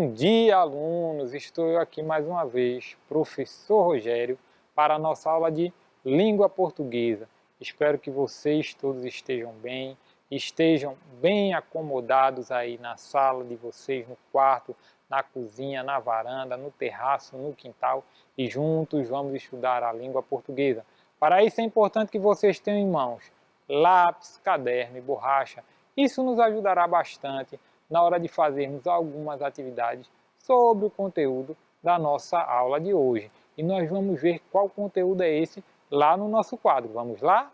Bom dia, alunos! Estou eu aqui mais uma vez, professor Rogério, para a nossa aula de língua portuguesa. Espero que vocês todos estejam bem acomodados aí na sala de vocês, no quarto, na cozinha, na varanda, no terraço, no quintal e juntos vamos estudar a língua portuguesa. Para isso é importante que vocês tenham em mãos lápis, caderno e borracha. Isso nos ajudará bastante na hora de fazermos algumas atividades sobre o conteúdo da nossa aula de hoje. E nós vamos ver qual conteúdo é esse lá no nosso quadro. Vamos lá?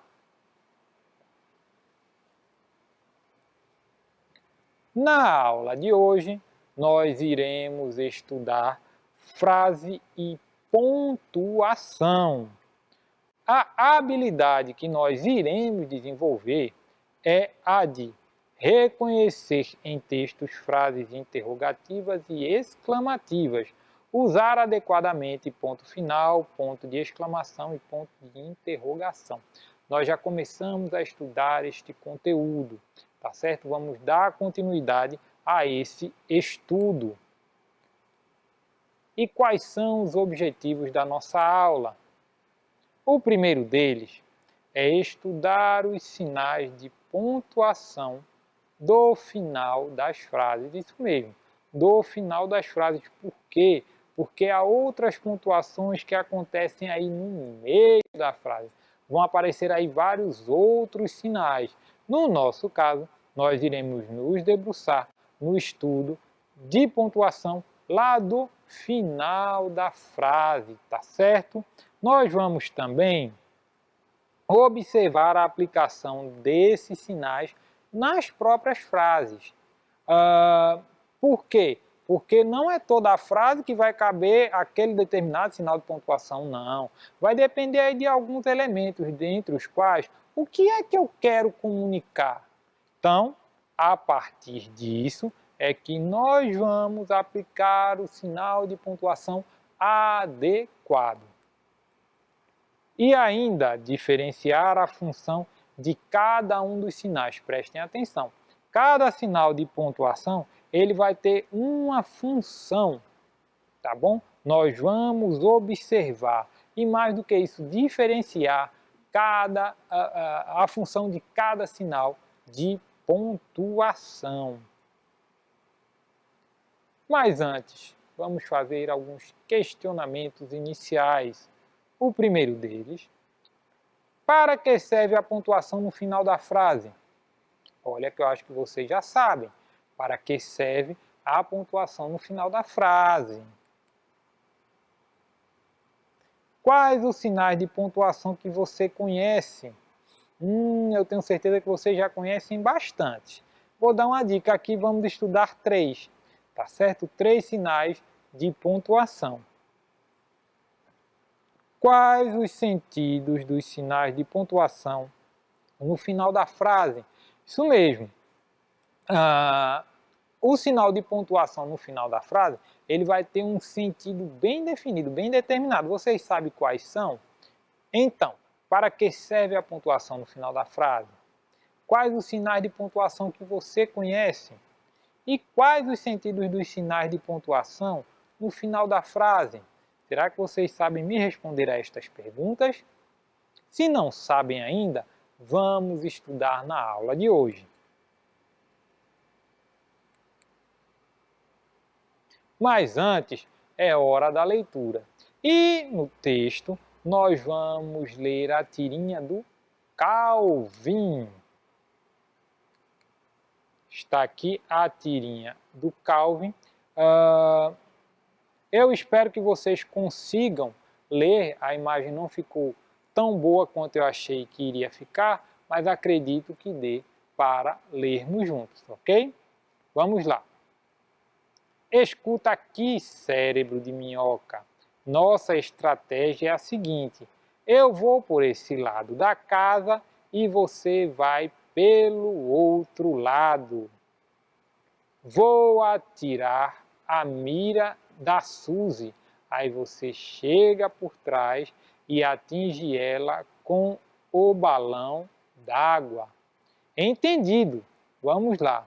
Na aula de hoje, nós iremos estudar frase e pontuação. A habilidade que nós iremos desenvolver é a de reconhecer em textos frases interrogativas e exclamativas, usar adequadamente ponto final, ponto de exclamação e ponto de interrogação. Nós já começamos a estudar este conteúdo, tá certo? Vamos dar continuidade a esse estudo. E quais são os objetivos da nossa aula? O primeiro deles é estudar os sinais de pontuação do final das frases. Isso mesmo, do final das frases. Por quê? Porque há outras pontuações que acontecem aí no meio da frase. Vão aparecer aí vários outros sinais. No nosso caso, nós iremos nos debruçar no estudo de pontuação lá do final da frase, tá certo? Nós vamos também observar a aplicação desses sinais nas próprias frases. Por quê? Porque não é toda a frase que vai caber aquele determinado sinal de pontuação, não. Vai depender aí de alguns elementos, dentre os quais, o que é que eu quero comunicar? Então, a partir disso, é que nós vamos aplicar o sinal de pontuação adequado. E ainda diferenciar a função de cada um dos sinais. Prestem atenção. Cada sinal de pontuação, ele vai ter uma função, tá bom? Nós vamos observar e mais do que isso, diferenciar a função de cada sinal de pontuação. Mas antes, vamos fazer alguns questionamentos iniciais. O primeiro deles, para que serve a pontuação no final da frase? Olha que eu acho que vocês já sabem. Para que serve a pontuação no final da frase? Quais os sinais de pontuação que você conhece? Eu tenho certeza que vocês já conhecem bastante. Vou dar uma dica aqui, vamos estudar 3, tá certo? 3 sinais de pontuação. Quais os sentidos dos sinais de pontuação no final da frase? Isso mesmo. O sinal de pontuação no final da frase, ele vai ter um sentido bem definido, bem determinado. Vocês sabem quais são? Então, para que serve a pontuação no final da frase? Quais os sinais de pontuação que você conhece? E quais os sentidos dos sinais de pontuação no final da frase? Será que vocês sabem me responder a estas perguntas? Se não sabem ainda, vamos estudar na aula de hoje. Mas antes, é hora da leitura. E no texto, nós vamos ler a tirinha do Calvin. Está aqui a tirinha do Calvin. Eu espero que vocês consigam ler. A imagem não ficou tão boa quanto eu achei que iria ficar, mas acredito que dê para lermos juntos, ok? Vamos lá. Escuta aqui, cérebro de minhoca. Nossa estratégia é a seguinte: eu vou por esse lado da casa e você vai pelo outro lado. Vou atirar a mira da Suzy. Aí você chega por trás e atinge ela com o balão d'água. Entendido? Vamos lá.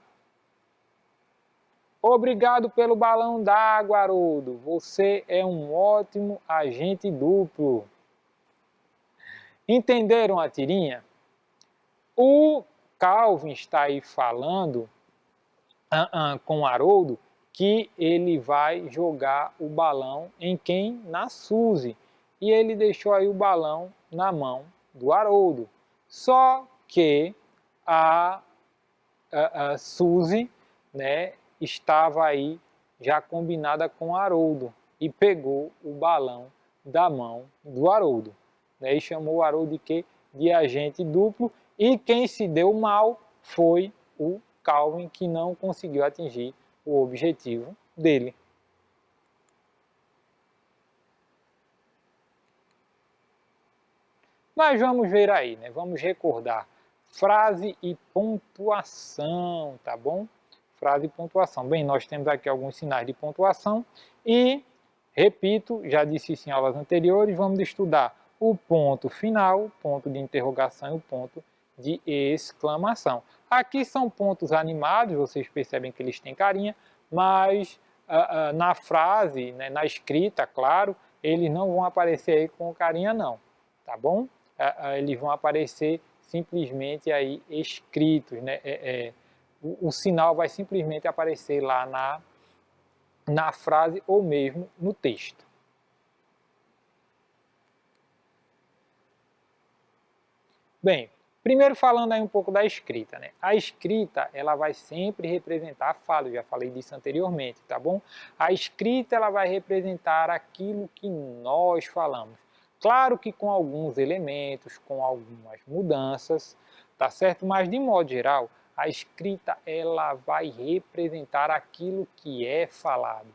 Obrigado pelo balão d'água, Haroldo. Você é um ótimo agente duplo. Entenderam a tirinha? O Calvin está aí falando com o Haroldo que ele vai jogar o balão em quem? Na Suzy. E ele deixou aí o balão na mão do Haroldo. Só que a Suzy, né, estava aí já combinada com o Haroldo e pegou o balão da mão do Haroldo, né, e chamou o Haroldo de quê? De agente duplo, e quem se deu mal foi o Calvin, que não conseguiu atingir o objetivo dele. Mas vamos ver aí, né? Vamos recordar frase e pontuação, tá bom? Frase e pontuação. Bem, nós temos aqui alguns sinais de pontuação e, repito, já disse isso em aulas anteriores, vamos estudar o ponto final, ponto de interrogação e o ponto de exclamação. Aqui são pontos animados, vocês percebem que eles têm carinha, mas na frase, né, na escrita, claro, eles não vão aparecer aí com carinha não, tá bom? Eles vão aparecer simplesmente aí escritos, né? O sinal vai simplesmente aparecer lá na frase ou mesmo no texto. Bem, primeiro falando aí um pouco da escrita, né? A escrita, ela vai sempre representar a fala, eu já falei disso anteriormente, tá bom? A escrita, ela vai representar aquilo que nós falamos. Claro que com alguns elementos, com algumas mudanças, tá certo? Mas de modo geral, a escrita, ela vai representar aquilo que é falado,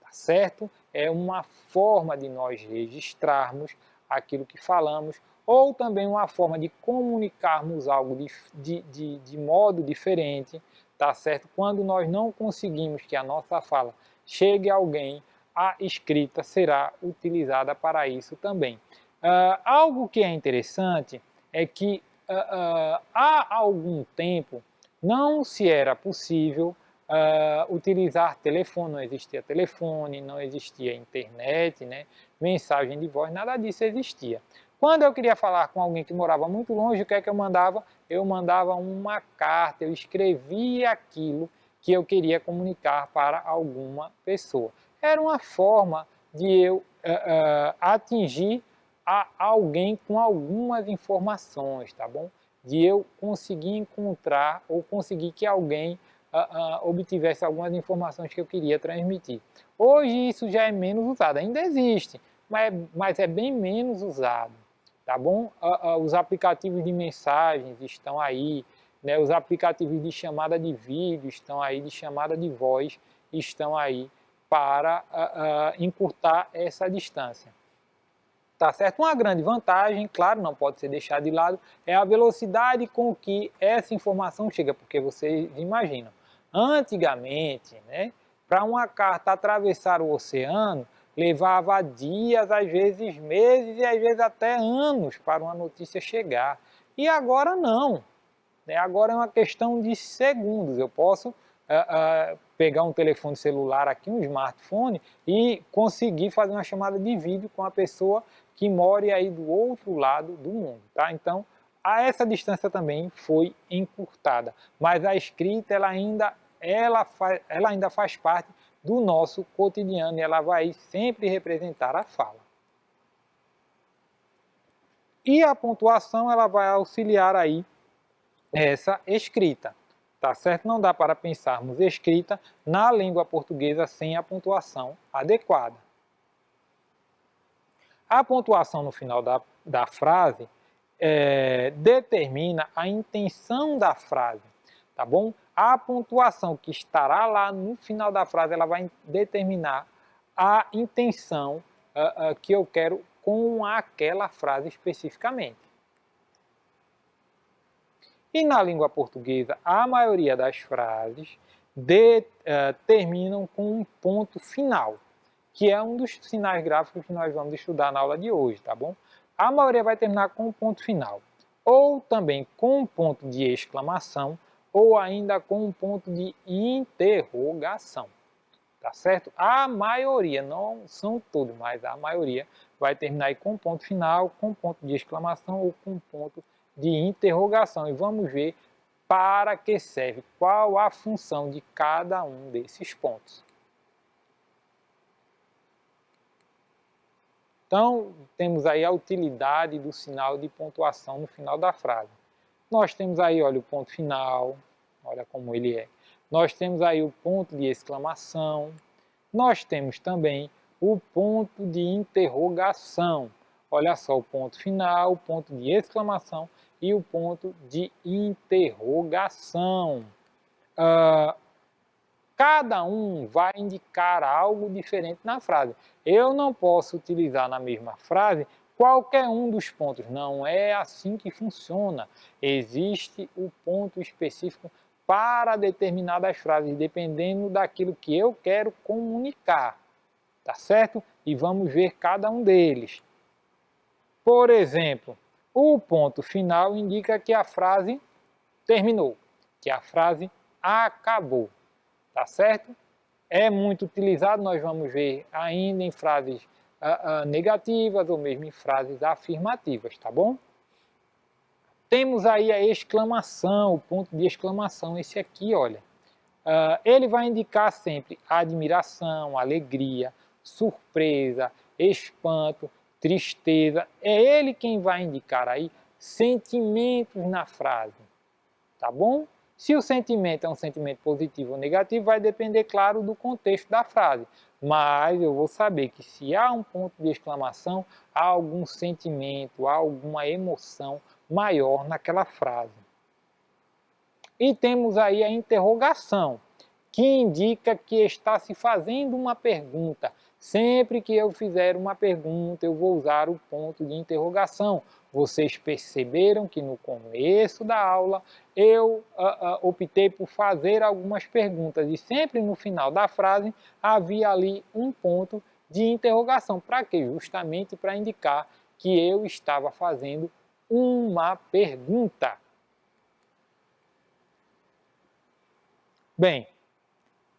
tá certo? É uma forma de nós registrarmos aquilo que falamos, ou também uma forma de comunicarmos algo de modo diferente, tá certo? Quando nós não conseguimos que a nossa fala chegue a alguém, a escrita será utilizada para isso também. Algo que é interessante é que há algum tempo não se era possível utilizar telefone, não existia telefone, não existia internet, né? Mensagem de voz, nada disso existia. Quando eu queria falar com alguém que morava muito longe, o que é que eu mandava? Eu mandava uma carta, eu escrevia aquilo que eu queria comunicar para alguma pessoa. Era uma forma de eu atingir a alguém com algumas informações, tá bom? De eu conseguir encontrar ou conseguir que alguém obtivesse algumas informações que eu queria transmitir. Hoje isso já é menos usado, ainda existe, mas é bem menos usado, tá bom? Os aplicativos de mensagens estão aí, né? Os aplicativos de chamada de vídeo estão aí, de chamada de voz estão aí para encurtar essa distância. Tá certo? Uma grande vantagem, claro, não pode ser deixada de lado, é a velocidade com que essa informação chega, porque vocês imaginam, antigamente, né, para uma carta atravessar o oceano, levava dias, às vezes meses e às vezes até anos para uma notícia chegar. E agora não, né? Agora é uma questão de segundos. Eu posso pegar um telefone celular aqui, um smartphone, e conseguir fazer uma chamada de vídeo com a pessoa que mora aí do outro lado do mundo, tá? Então, essa distância também foi encurtada, mas a escrita ela ainda faz parte do nosso cotidiano e ela vai sempre representar a fala. E a pontuação ela vai auxiliar aí essa escrita, tá certo? Não dá para pensarmos escrita na língua portuguesa sem a pontuação adequada. A pontuação no final da frase determina a intenção da frase, tá bom? A pontuação que estará lá no final da frase, ela vai determinar a intenção que eu quero com aquela frase especificamente. E na língua portuguesa, a maioria das frases terminam com um ponto final, que é um dos sinais gráficos que nós vamos estudar na aula de hoje, tá bom? A maioria vai terminar com um ponto final, ou também com um ponto de exclamação, ou ainda com um ponto de interrogação. Tá certo? A maioria, não são todos, mas a maioria vai terminar aí com ponto final, com ponto de exclamação ou com ponto de interrogação. E vamos ver para que serve, qual a função de cada um desses pontos. Então, temos aí a utilidade do sinal de pontuação no final da frase. Nós temos aí, olha, o ponto final, olha como ele é. Nós temos aí o ponto de exclamação. Nós temos também o ponto de interrogação. Olha só, o ponto final, o ponto de exclamação e o ponto de interrogação. Cada um vai indicar algo diferente na frase. Eu não posso utilizar na mesma frase qualquer um dos pontos. Não é assim que funciona. Existe o ponto específico para determinadas frases, dependendo daquilo que eu quero comunicar. Tá certo? E vamos ver cada um deles. Por exemplo, o ponto final indica que a frase terminou, que a frase acabou. Tá certo? É muito utilizado, nós vamos ver ainda em frases negativas ou mesmo em frases afirmativas, tá bom? Temos aí a exclamação, o ponto de exclamação, esse aqui, olha. Ele vai indicar sempre admiração, alegria, surpresa, espanto, tristeza. É ele quem vai indicar aí sentimentos na frase, tá bom? Se o sentimento é um sentimento positivo ou negativo, vai depender, claro, do contexto da frase. Mas eu vou saber que se há um ponto de exclamação, há algum sentimento, há alguma emoção maior naquela frase. E temos aí a interrogação, que indica que está se fazendo uma pergunta. Sempre que eu fizer uma pergunta, eu vou usar o ponto de interrogação. Vocês perceberam que no começo da aula eu optei por fazer algumas perguntas e sempre no final da frase havia ali um ponto de interrogação. Para quê? Justamente para indicar que eu estava fazendo uma pergunta. Bem,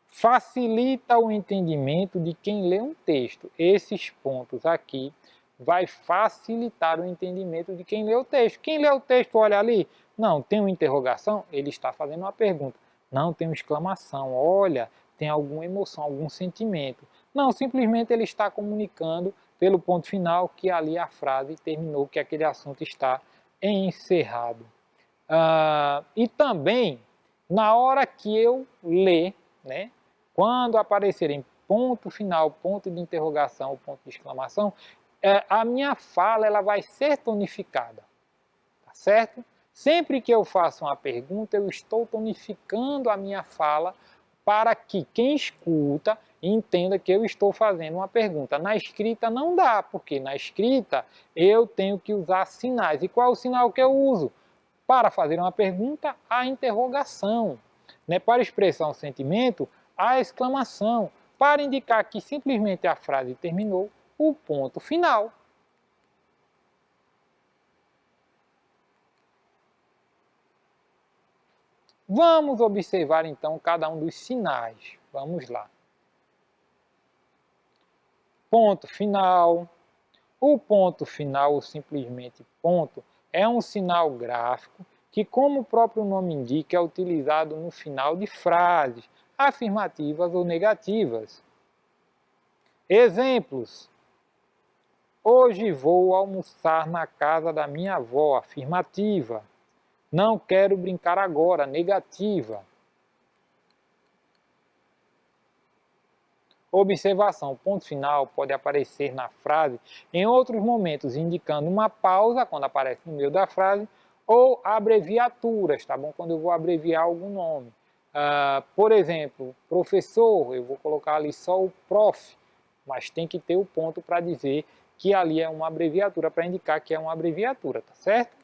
facilita o entendimento de quem lê um texto. Esses pontos aqui vai facilitar o entendimento de quem lê o texto. Quem lê o texto, olha ali, não, tem uma interrogação, ele está fazendo uma pergunta. Não, tem uma exclamação, olha, tem alguma emoção, algum sentimento. Não, simplesmente ele está comunicando pelo ponto final que ali a frase terminou, que aquele assunto está encerrado. E também, na hora que eu ler, né, quando aparecerem ponto final, ponto de interrogação, ponto de exclamação, a minha fala ela vai ser tonificada, tá certo? Sempre que eu faço uma pergunta, eu estou tonificando a minha fala para que quem escuta entenda que eu estou fazendo uma pergunta. Na escrita não dá, porque na escrita eu tenho que usar sinais. E qual é o sinal que eu uso? Para fazer uma pergunta, a interrogação. Né? Para expressar um sentimento, a exclamação. Para indicar que simplesmente a frase terminou, o ponto final. Vamos observar então cada um dos sinais. Vamos lá. Ponto final. O ponto final, ou simplesmente ponto, é um sinal gráfico que, como o próprio nome indica, é utilizado no final de frases afirmativas ou negativas. Exemplos. Hoje vou almoçar na casa da minha avó, afirmativa. Não quero brincar agora, negativa. Observação, o ponto final pode aparecer na frase em outros momentos, indicando uma pausa, quando aparece no meio da frase, ou abreviaturas, tá bom? Quando eu vou abreviar algum nome. Por exemplo, professor, eu vou colocar ali só o prof, mas tem que ter o ponto para dizer que ali é uma abreviatura, para indicar que é uma abreviatura, tá certo?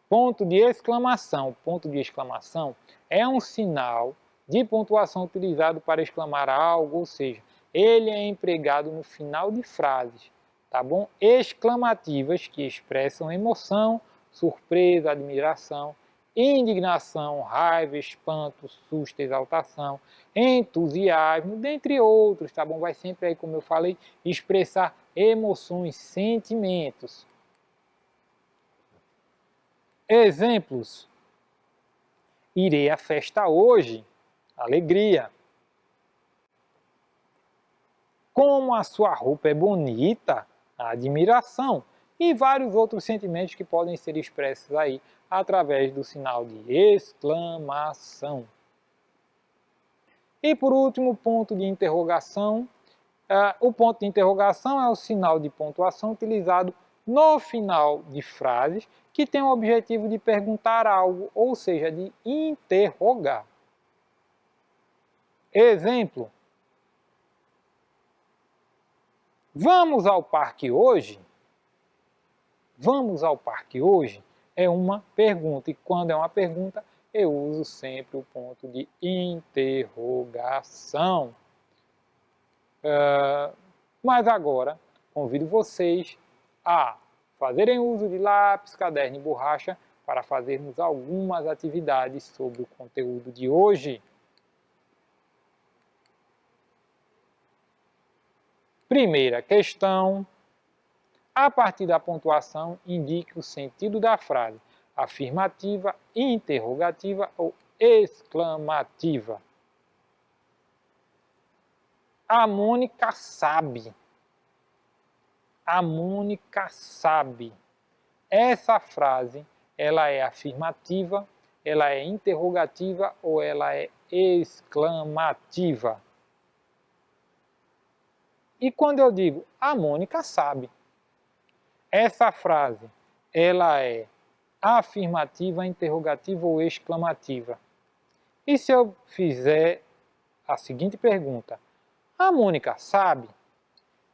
Ponto de exclamação. Ponto de exclamação é um sinal de pontuação utilizado para exclamar algo, ou seja, ele é empregado no final de frases, tá bom? Exclamativas que expressam emoção, surpresa, admiração indignação, raiva, espanto, susto, exaltação, entusiasmo, dentre outros, tá bom? Vai sempre aí, como eu falei, expressar emoções, sentimentos. Exemplos: irei à festa hoje, alegria. Como a sua roupa é bonita, admiração. E vários outros sentimentos que podem ser expressos aí através do sinal de exclamação. E por último, ponto de interrogação. O ponto de interrogação é o sinal de pontuação utilizado no final de frases que tem o objetivo de perguntar algo, ou seja, de interrogar. Exemplo: vamos ao parque hoje? Vamos ao parque hoje? É uma pergunta, e quando é uma pergunta, eu uso sempre o ponto de interrogação. Mas agora, convido vocês a fazerem uso de lápis, caderno e borracha para fazermos algumas atividades sobre o conteúdo de hoje. Primeira questão. A partir da pontuação, indique o sentido da frase: afirmativa, interrogativa ou exclamativa. A Mônica sabe. A Mônica sabe. Essa frase, ela é afirmativa, ela é interrogativa ou ela é exclamativa? E quando eu digo a Mônica sabe, essa frase, ela é afirmativa, interrogativa ou exclamativa? E se eu fizer a seguinte pergunta: a Mônica sabe?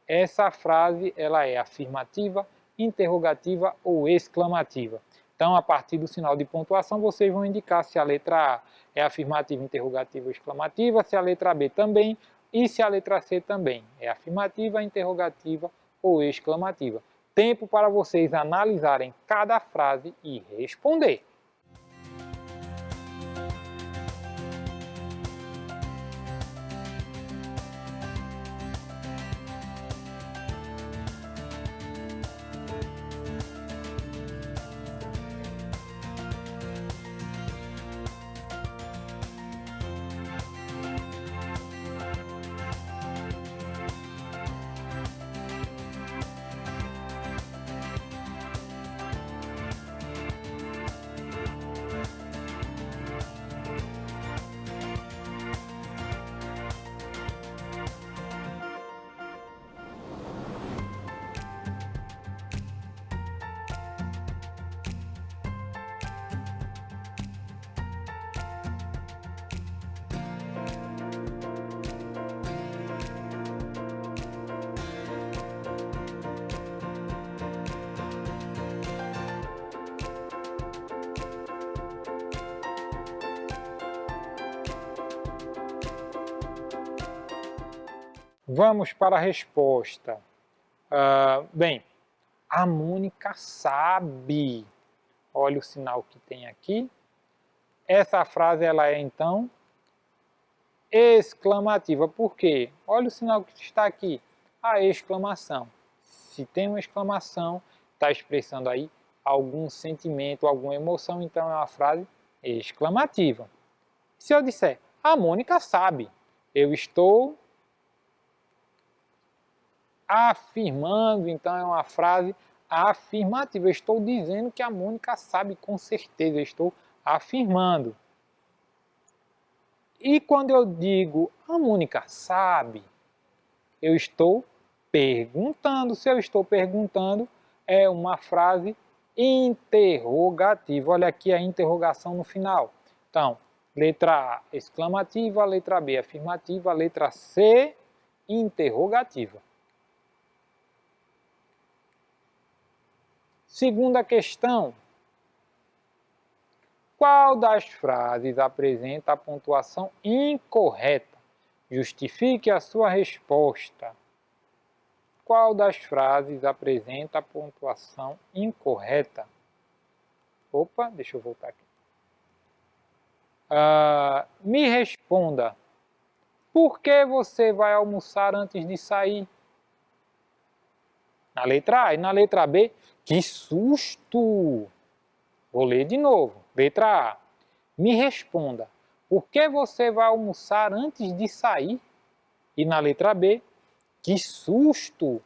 Essa frase, ela é afirmativa, interrogativa ou exclamativa? Então, a partir do sinal de pontuação, vocês vão indicar se a letra A é afirmativa, interrogativa ou exclamativa, se a letra B também e se a letra C também é afirmativa, interrogativa ou exclamativa. Tempo para vocês analisarem cada frase e responder. Vamos para a resposta. Bem, a Mônica sabe. Olha o sinal que tem aqui. Essa frase, ela é então exclamativa. Por quê? Olha o sinal que está aqui. A exclamação. Se tem uma exclamação, está expressando aí algum sentimento, alguma emoção, então é uma frase exclamativa. Se eu disser, a Mônica sabe, eu estou afirmando, então é uma frase afirmativa. Eu estou dizendo que a Mônica sabe com certeza, eu estou afirmando. E quando eu digo a Mônica sabe, eu estou perguntando. Se eu estou perguntando, é uma frase interrogativa. Olha aqui a interrogação no final. Então, letra A, exclamativa, letra B, afirmativa, letra C, interrogativa. Segunda questão. Qual das frases apresenta a pontuação incorreta? Justifique a sua resposta. Qual das frases apresenta a pontuação incorreta? Opa, deixa eu voltar aqui. Me responda, por que você vai almoçar antes de sair? Na letra A. E na letra B, que susto! Vou ler de novo. Letra A. Me responda, por que você vai almoçar antes de sair? E na letra B, que susto!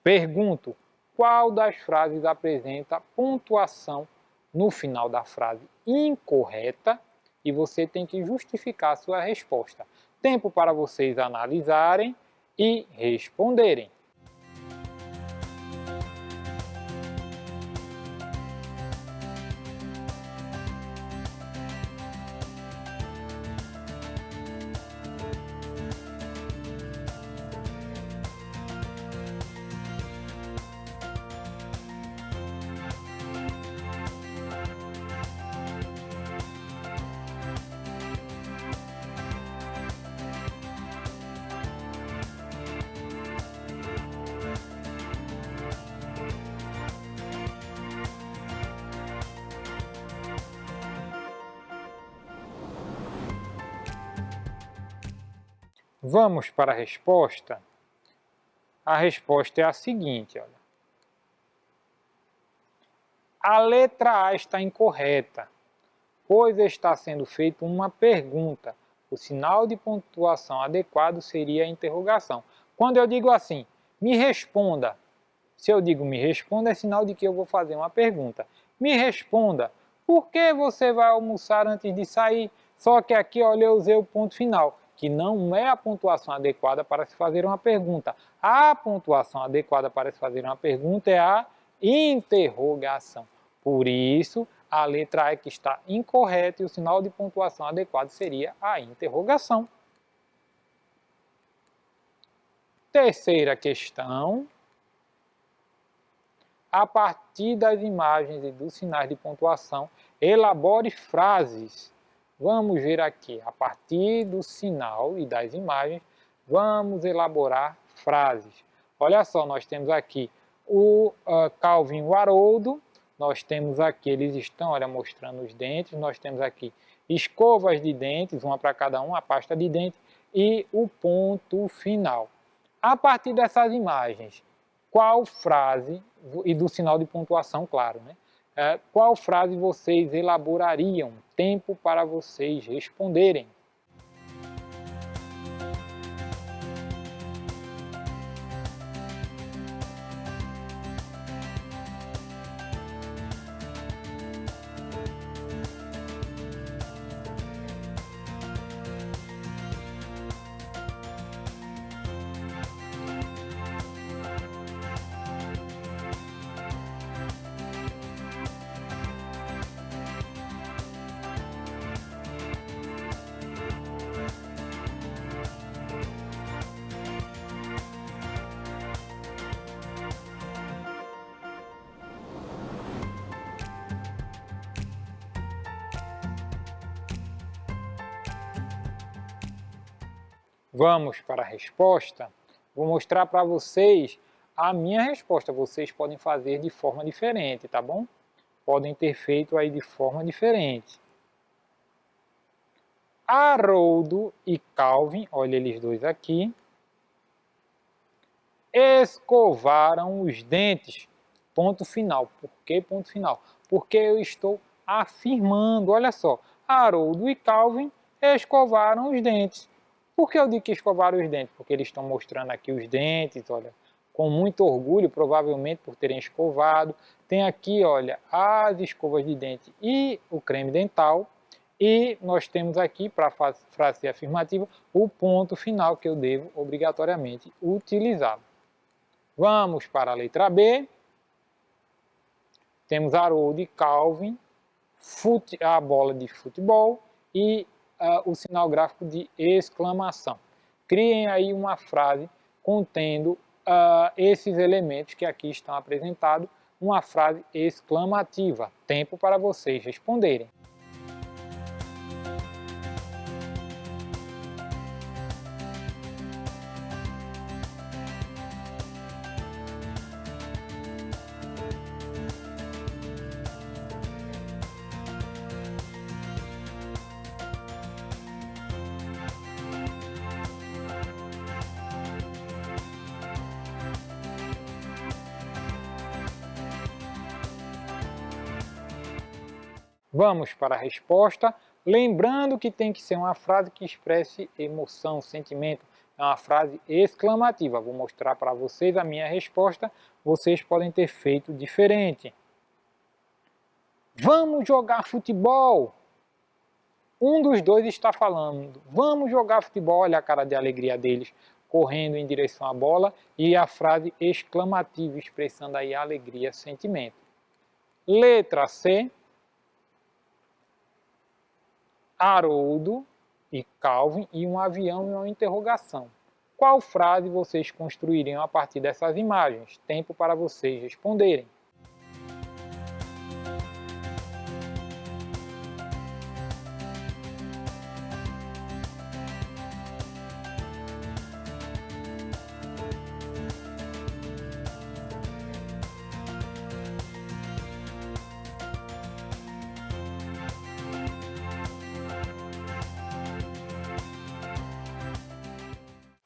Pergunto, qual das frases apresenta pontuação no final da frase incorreta? E você tem que justificar a sua resposta. Tempo para vocês analisarem e responderem. Vamos para a resposta? A resposta é a seguinte, olha. A letra A está incorreta, pois está sendo feita uma pergunta. O sinal de pontuação adequado seria a interrogação. Quando eu digo assim, me responda, se eu digo me responda, é sinal de que eu vou fazer uma pergunta. Me responda, por que você vai almoçar antes de sair? Só que aqui, olha, eu usei o ponto final, que não é a pontuação adequada para se fazer uma pergunta. A pontuação adequada para se fazer uma pergunta é a interrogação. Por isso, a letra A que está incorreta e o sinal de pontuação adequado seria a interrogação. Terceira questão. A partir das imagens e dos sinais de pontuação, elabore frases. Vamos ver aqui, a partir do sinal e das imagens, vamos elaborar frases. Olha só, nós temos aqui o Calvin e o Haroldo, nós temos aqui, eles estão, olha, mostrando os dentes, nós temos aqui escovas de dentes, uma para cada um, a pasta de dente e o ponto final. A partir dessas imagens, qual frase, e do sinal de pontuação, claro, né? Qual frase vocês elaborariam? Tempo para vocês responderem. Vamos para a resposta? Vou mostrar para vocês a minha resposta. Vocês podem fazer de forma diferente, tá bom? Podem ter feito aí de forma diferente. Haroldo e Calvin, olha eles dois aqui, escovaram os dentes. Ponto final. Por que ponto final? Porque eu estou afirmando, olha só, Haroldo e Calvin escovaram os dentes. Por que eu digo que escovaram os dentes? Porque eles estão mostrando aqui os dentes, olha, com muito orgulho, provavelmente por terem escovado. Tem aqui, olha, as escovas de dente e o creme dental. E nós temos aqui, para a frase afirmativa, o ponto final que eu devo obrigatoriamente utilizar. Vamos para a letra B. Temos Haroldo e Calvin, a bola de futebol e o sinal gráfico de exclamação. Criem aí uma frase contendo esses elementos que aqui estão apresentados, uma frase exclamativa. Tempo para vocês responderem. Vamos para a resposta, lembrando que tem que ser uma frase que expresse emoção, sentimento, é uma frase exclamativa. Vou mostrar para vocês a minha resposta, vocês podem ter feito diferente. Vamos jogar futebol! Um dos dois está falando, vamos jogar futebol, olha a cara de alegria deles, correndo em direção à bola, e a frase exclamativa, expressando aí alegria, sentimento. Letra C, Haroldo e Calvin e um avião e uma interrogação. Qual frase vocês construiriam a partir dessas imagens? Tempo para vocês responderem.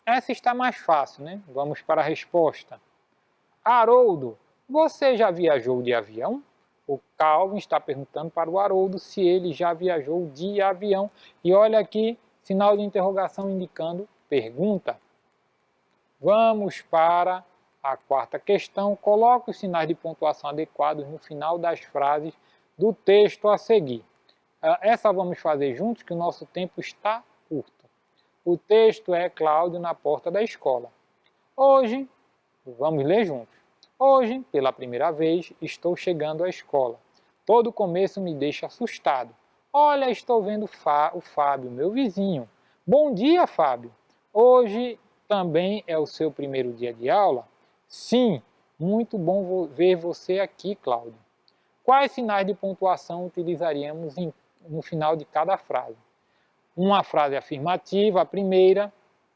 Essa está mais fácil, né? Vamos para a resposta. Haroldo, você já viajou de avião? O Calvin está perguntando para o Haroldo se ele já viajou de avião. E olha aqui, sinal de interrogação indicando pergunta. Vamos para a quarta questão. Coloque os sinais de pontuação adequados no final das frases do texto a seguir. Essa vamos fazer juntos, que o nosso tempo está curto. O texto é Cláudio na porta da escola. Hoje, vamos ler juntos. Hoje, pela primeira vez, estou chegando à escola. Todo começo me deixa assustado. Olha, estou vendo o Fábio, meu vizinho. Bom dia, Fábio. Hoje também é o seu primeiro dia de aula? Sim, muito bom ver você aqui, Cláudio. Quais sinais de pontuação utilizaríamos no final de cada frase? Uma frase afirmativa, a primeira,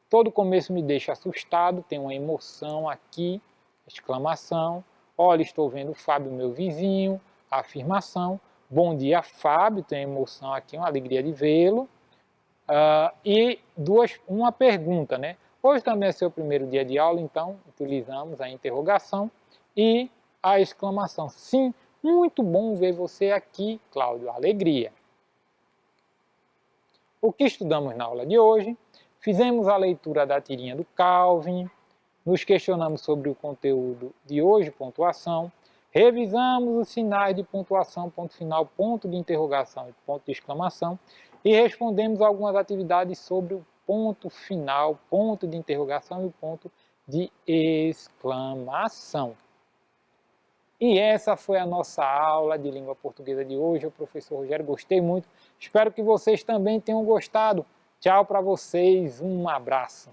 todo começo me deixa assustado, tem uma emoção aqui, exclamação. Olha, estou vendo o Fábio, meu vizinho, afirmação. Bom dia, Fábio, tem emoção aqui, uma alegria de vê-lo. E uma pergunta, né? Hoje também é seu primeiro dia de aula, então utilizamos a interrogação e a exclamação. Sim, muito bom ver você aqui, Cláudio, alegria. O que estudamos na aula de hoje? Fizemos a leitura da tirinha do Calvin, nos questionamos sobre o conteúdo de hoje, pontuação, revisamos os sinais de pontuação, ponto final, ponto de interrogação e ponto de exclamação e respondemos algumas atividades sobre o ponto final, ponto de interrogação e o ponto de exclamação. E essa foi a nossa aula de língua portuguesa de hoje. Eu, professor Rogério, gostei muito. Espero que vocês também tenham gostado. Tchau para vocês, um abraço.